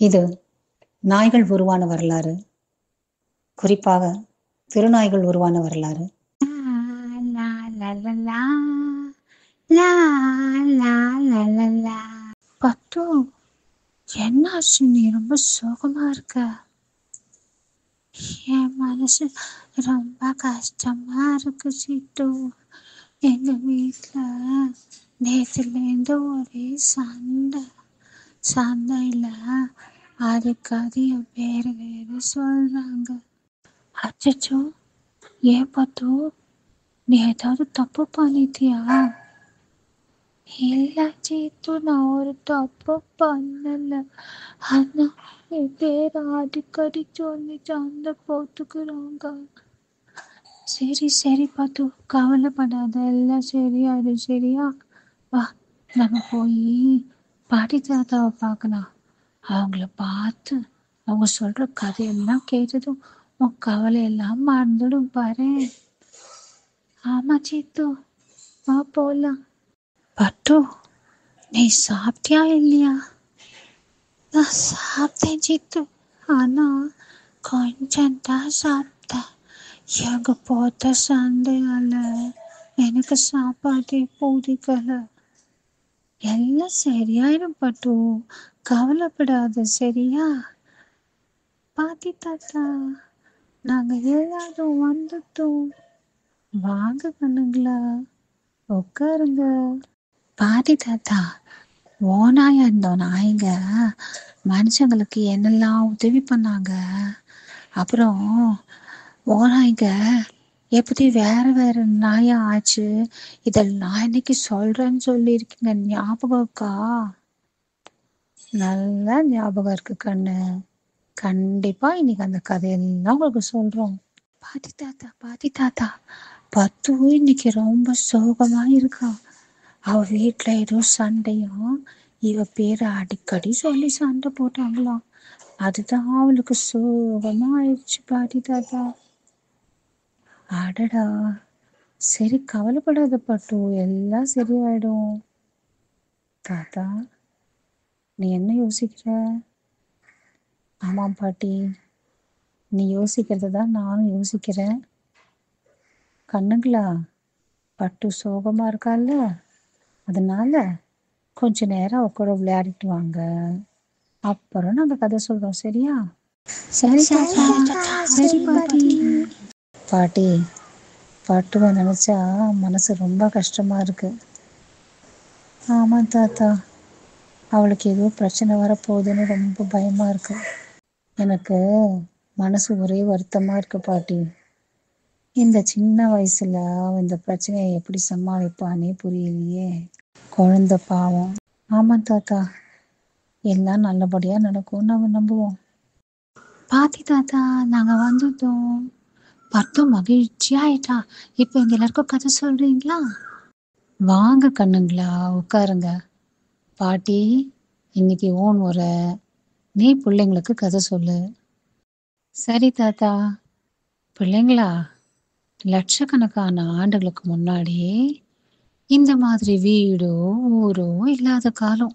இது நாய்கள் உருவான வரலாறு, குறிப்பாக திருநாய்கள் உருவான வரலாறு. பட்டு, என்னாச்சு? நீ ரொம்ப சோகமா இருக்க. என் மனசு ரொம்ப கஷ்டமா இருக்கு சிட்டு. எங்க வீட்டுல நேற்றுலேருந்து ஒரே சண்டையில அதுக்கு என் பேரு வேறு சொல்றாங்க. அச்சோ, ஏன் பத்து, நீ ஏதாவது தப்பு பண்ணிட்டியா? இல்ல சீத்து, நான் ஒரு தப்பு பண்ணல. ஆனா என் பேர் அடிக்கடி சொல்லி சண்டை போட்டுக்கிறாங்க. சரி பத்து, கவலைப்படாத, எல்லாம் சரியாயிடும். சரியா? வா, நம்ம போய் பாட்டி தாத்தாவை பார்க்கலாம். அவங்கள பார்த்து அவங்க சொல்ற கதையெல்லாம் கேட்டதும் உன் கவலையெல்லாம் மறந்துடும் பாரு. ஆமா சீத்து, வா போலாம். பட்டு, நீ சாப்பிட்டியா இல்லையா? நான் சாப்பிட்டேன் சித்து, ஆனா கொஞ்சம் தான் சாப்பிட்டேன். எங்க போட்ட சண்டையால எனக்கு சாப்பாடே பிடிக்கல. எல்லாம் சரியாயிடும் பட்டு, கவலைப்படாத. சரியா? பாட்டி தாத்தா, நாங்க எல்லாரும் வந்துட்டோம். வாங்க கண்ணுங்களா, உட்காருங்க. பாட்டி தாத்தா, ஓனாயா இருந்தோம் நாய்ங்க மனுஷங்களுக்கு என்னெல்லாம் உதவி பண்ணாங்க. அப்புறம் ஓனாய்ங்க எப்படி வேற நாயா ஆச்சு, இதெல்லாம் நான் இன்னைக்கு சொல்றேன்னு சொல்லியிருக்கீங்க. ஞாபகம் இருக்கா? நல்லா ஞாபகம் இருக்கு கண்ணு. கண்டிப்பா இன்னைக்கு அந்த கதையெல்லாம் உங்களுக்கு சொல்றோம். பாட்டி தாத்தா, பத்து இன்னைக்கு ரொம்ப சோகமா இருக்கா. அவ வீட்டுல ஏதோ சண்டையும், இவ பேரை அடிக்கடி சொல்லி சண்டை போட்டாங்களாம். அதுதான் அவளுக்கு சோகமா ஆயிடுச்சு பாட்டி தாத்தா. அடடா, சரி கவலைப்படாத பட்டு, எல்லாம் சரியாயிடும். தாத்தா, நீ என்ன யோசிக்கிற? ஆமாம் பாட்டி, நீ யோசிக்கிறது தான் நானும் யோசிக்கிறேன். கண்ணுங்களா, பட்டு சோகமா இருக்கால, அதனால கொஞ்ச நேரம் அவ கூட விளையாடிட்டு வாங்க. அப்புறம் நாங்க கதை சொல்றோம். சரியா? சரி பாட்டி. பாட்டி, பட்டுவை நினைச்சா மனசு ரொம்ப கஷ்டமா இருக்கு. ஆமா தாத்தா, அவளுக்கு ஏதோ பிரச்சனை வரப்போகுதுன்னு ரொம்ப பயமா இருக்கு. எனக்கு மனசு ஒரே வருத்தமா இருக்கு பாட்டி. இந்த சின்ன வயசுல அவன் இந்த பிரச்சனையை எப்படி சமாளிப்பானே புரியலையே. குழந்தை பாவம். ஆமா தாத்தா, எல்லாம் நல்லபடியா நடக்கும் நம்ம நம்புவோம். பாட்டி தாத்தா, நாங்க வந்துட்டோம். பட்டு மகிழ்ச்சியா ஆயிட்டா. இப்ப எங்க எல்லாருக்கும் கதை சொல்றீங்களா? வாங்க கண்ணுங்களா, உட்காருங்க. பாட்டி, இன்னைக்கு ஓன் முறை, நீ பிள்ளைங்களுக்கு கதை சொல்லு. சரி தாத்தா. பிள்ளைங்களா, லட்சக்கணக்கான ஆண்டுகளுக்கு முன்னாடி இந்த மாதிரி வீடோ ஊரோ இல்லாத காலம்,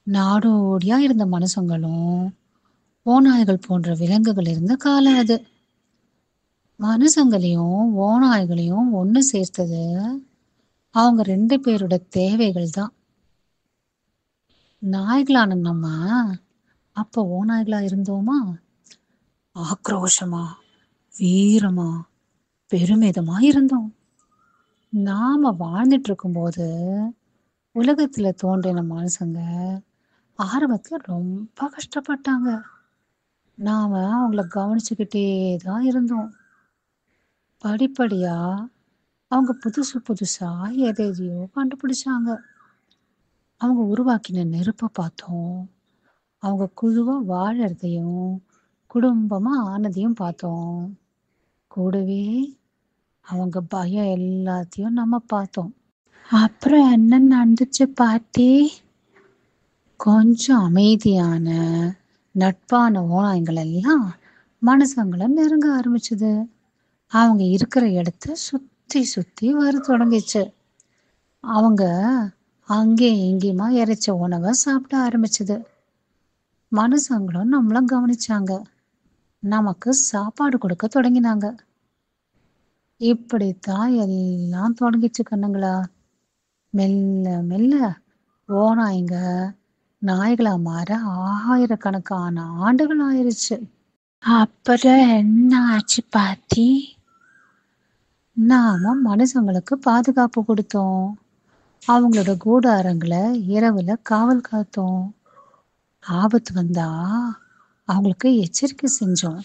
நாடோடியா இருந்த மனுஷங்களும் ஓநாய்கள் போன்ற விலங்குகள் இருந்த காலம் அது. மனுஷங்களையும் ஓநாய்களையும் ஒன்று சேர்த்தது அவங்க 2 பேரோட தேவைகள் தான். நாய்களான நம்ம அப்போ ஓநாய்களா இருந்தோமா? ஆக்ரோஷமா, வீரமா, பெருமிதமா இருந்தோம். நாம வாழ்ந்துட்டு இருக்கும்போது உலகத்துல தோன்றின மனுஷங்க ஆரம்பத்துல ரொம்ப கஷ்டப்பட்டாங்க. நாம அவங்கள கவனிச்சுக்கிட்டே தான் இருந்தோம். படிப்படியா அவங்க புதுசா எதையோ கண்டுபிடிச்சாங்க. அவங்க உருவாக்கின நெருப்பை பார்த்தோம். அவங்க குழுவா வாழறதையும் குடும்பமா ஆனதையும் பார்த்தோம். கூடவே அவங்க பயம் எல்லாத்தையும் நம்ம பார்த்தோம். அப்புறம் என்ன நடந்துச்சு பாட்டி? கொஞ்சம் அமைதியான நட்பான ஓநாய்கள் எல்லாம் மனுஷங்களை நெருங்க ஆரம்பிச்சது. அவங்க இருக்கிற இடத்த சுத்தி வர தொடங்கிச்சு. அவங்க அங்கேயும் இங்கேயுமா இறைச்ச உணவை சாப்பிட ஆரம்பிச்சது. மனுஷங்களும் நம்மள கவனிச்சாங்க. நமக்கு சாப்பாடு கொடுக்க தொடங்கினாங்க. இப்படித்தான் எல்லாம் தொடங்கிச்சு கண்ணுங்களா. மெல்ல மெல்ல ஓநாய்ங்க நாய்களா மாற ஆயிரக்கணக்கான ஆண்டுகள் ஆயிருச்சு. அப்புறம் என்ன ஆச்சு பாத்தி? நாம மனுஷங்களுக்கு பாதுகாப்பு கொடுத்தோம். அவங்களோட கூடாரங்களை இரவுல காவல் காத்தோம். ஆபத்து வந்தா அவங்களுக்கு எச்சரிக்கை செஞ்சோம்.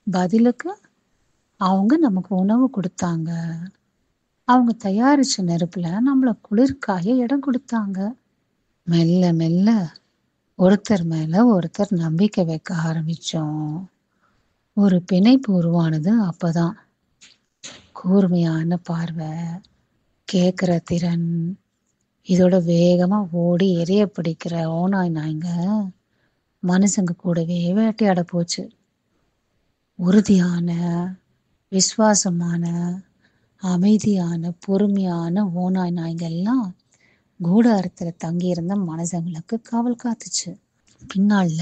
பதிலுக்கு அவங்க நமக்கு உணவு கொடுத்தாங்க. அவங்க தயாரிச்ச நெருப்புல நம்மள குளிர்காய இடம் கொடுத்தாங்க. மெல்ல மெல்ல ஒருத்தர் மேல ஒருத்தர் நம்பிக்கை வைக்க ஆரம்பிச்சோம். ஒரு பிணைப்பு உருவானது. அப்பதான் கூர்மையான பார்வை, கேட்கிற திறன், இதோட வேகமா ஓடி எரிய பிடிக்கிற ஓநாய் நாய்ங்க மனுஷங்க கூடவே வேட்டையாட போச்சு. உறுதியான, விசுவாசமான, அமைதியான, பொறுமையான ஓநாய் நாய்ங்க எல்லாம் கூடாரத்துல தங்கியிருந்த மனுஷங்களுக்கு காவல் காத்துச்சு. பின்னால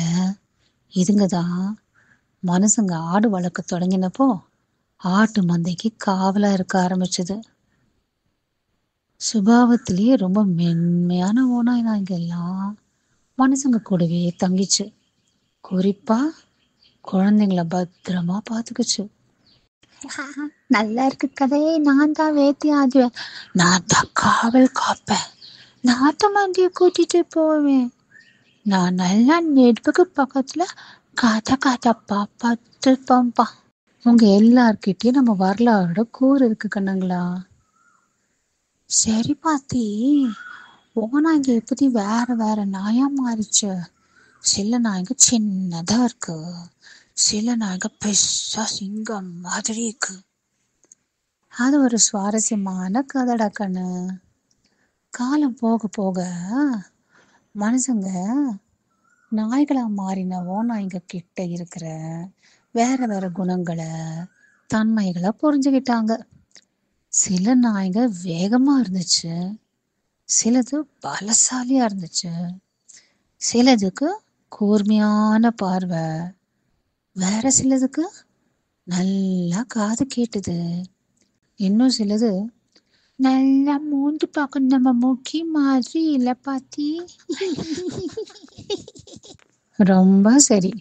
இதுங்க தான் மனுஷங்க ஆடு வளர்க்க தொடங்கினப்போ ஆட்டு மந்தைக்கு காவலா இருக்க ஆரம்பிச்சது. சுபாவத்திலேயே ரொம்ப மென்மையான ஓநாய் நாய்ங்க எல்லாம் மனுஷங்க கூடவே தங்கிச்சு. குறிப்பா குழந்தைங்கள பத்திரமா பாத்துக்குச்சு. நல்லா இருக்கு கதையே. நான் தான் வேத்தி ஆடுவேன், நான் தான் காவல் காப்பேன், நாட்டு மந்திய கூட்டிட்டு போவேன், நான் நல்லா நெருப்புக்கு பக்கத்துல காத்தா காத்தாப்பா பார்த்துப்பா. உங்க எல்லார்கிட்டயும் நம்ம வரலாறோட கூறு இருக்கு கண்ணுங்களா. சரி பாத்தி, ஓநாய்ங்க எப்படி வேற வேற நாயா மாறிச்சு? சில நாய்ங்க சின்னதா இருக்கு, சில நாய்ங்க பெருசா சிங்கம் மாதிரி இருக்கு. அது ஒரு சுவாரஸ்யமான கதடா கண்ணு. காலம் போக போக மனுஷங்க நாய்களா மாறின ஓநாய்ங்க கிட்ட இருக்கிற வேற வேற குணங்களை, தன்மைகளை புரிஞ்சுக்கிட்டாங்க. சில நாய்ங்க வேகமா இருந்துச்சு, சிலது பலசாலியா இருந்துச்சு, சிலதுக்கு கூர்மையான பார்வை, வேற சிலதுக்கு நல்லா காது கேட்டுது, இன்னும் சிலது நல்லா மூந்து பார்க்க நம்ம முக்கி மாதிரி இல்லை பாத்தி. ரொம்ப சரி,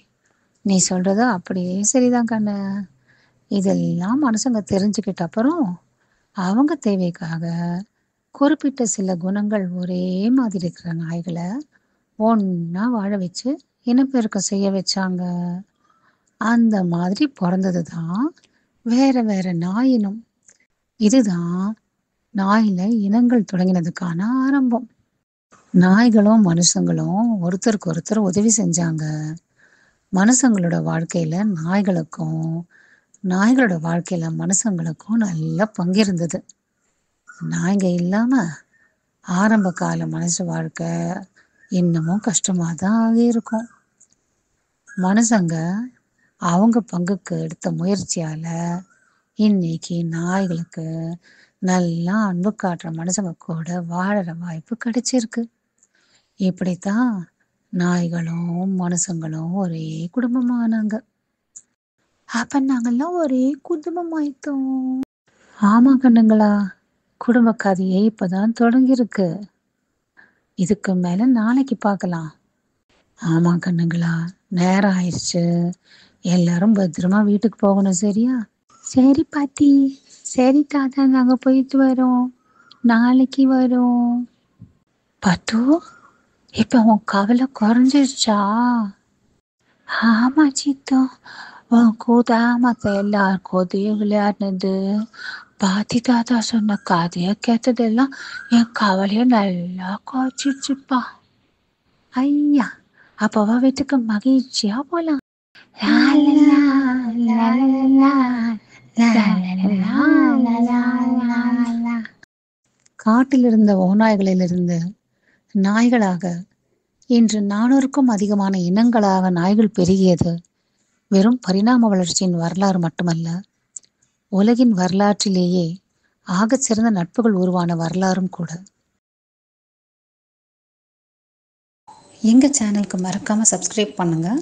நீ சொல்றது அப்படியே சரிதான் கண்ணு. இதெல்லாம் மனுஷங்க தெரிஞ்சுக்கிட்ட அப்புறம் அவங்க தேவைக்காக குறிப்பிட்ட சில குணங்கள் ஒரே மாதிரி இருக்கிற நாய்களை ஒன்னா வாழ வச்சு இனப்பெருக்கம் செய்ய வச்சாங்க. அந்த மாதிரி பிறந்தது தான் வேற வேற நாயினம். இதுதான் நாயில இனங்கள் தொடங்கினதுக்கான ஆரம்பம். நாய்களும் மனுஷங்களும் ஒருத்தருக்கு ஒருத்தர் உதவி செஞ்சாங்க. மனுஷங்களோட வாழ்க்கையில நாய்களுக்கும், நாய்களோட வாழ்க்கையில மனுஷங்களுக்கும் நல்ல பங்கு இருந்தது. நாய்ங்க இல்லாம ஆரம்ப கால மனுஷ வாழ்க்கை இன்னமும் கஷ்டமா தான் ஆகியிருக்கும். மனுஷங்க அவங்க பங்குக்கு எடுத்த முயற்சியால இன்னைக்கு நாய்களுக்கு நல்லா அன்பு காட்டுற மனுஷங்க கூட வாழற வாய்ப்பு கிடைச்சிருக்கு. இப்படித்தான் நாய்களும் மனுஷங்களும் ஒரே குடும்பமானாங்க. அப்ப நாங்கெல்லாம் ஒரே குடும்பம் ஆயிட்டோம். ஆமா கண்ணுங்களா, குடும்ப கதையே இப்பதான் தொடங்கியிருக்கு. இதுக்கு மேல நாளைக்கு பார்க்கலாம். ஆமா கண்ணுங்களா, நேரம் ஆயிடுச்சு. எல்லாரும் பத்திரமா வீட்டுக்கு போகணும், சரியா? சரி பாட்டி, சரி தாத்தா, நாங்க போயிட்டு வரோம், நாளைக்கு வரோம். பட்டு, இப்ப உன் கவலை குறைஞ்சிருச்சா? ஆமா சித்தோ, உன் கூட மத்த எல்லார் கூடயும் விளையாடினது, பாட்டி தாத்தா சொன்ன கதைய கேட்டதெல்லாம் என் கவலைய நல்லா குறைச்சிருச்சுப்பா. ஐயா, அப்பவா வீட்டுக்கு மகிழ்ச்சியா போலாம். காட்டில் இருந்த ஓநாய்களிலிருந்து நாய்களாக இன்று 400க்கும் அதிகமான இனங்களாக நாய்கள் பெருகியது வெறும் பரிணாம வளர்ச்சியின் வரலாறு மட்டுமல்ல, உலகின் வரலாற்றிலேயே ஆகச் சிறந்த நட்புகள் உருவான வரலாறும் கூட. எங்கள் சேனலுக்கு மறக்காமல் சப்ஸ்கிரைப் பண்ணுங்கள்.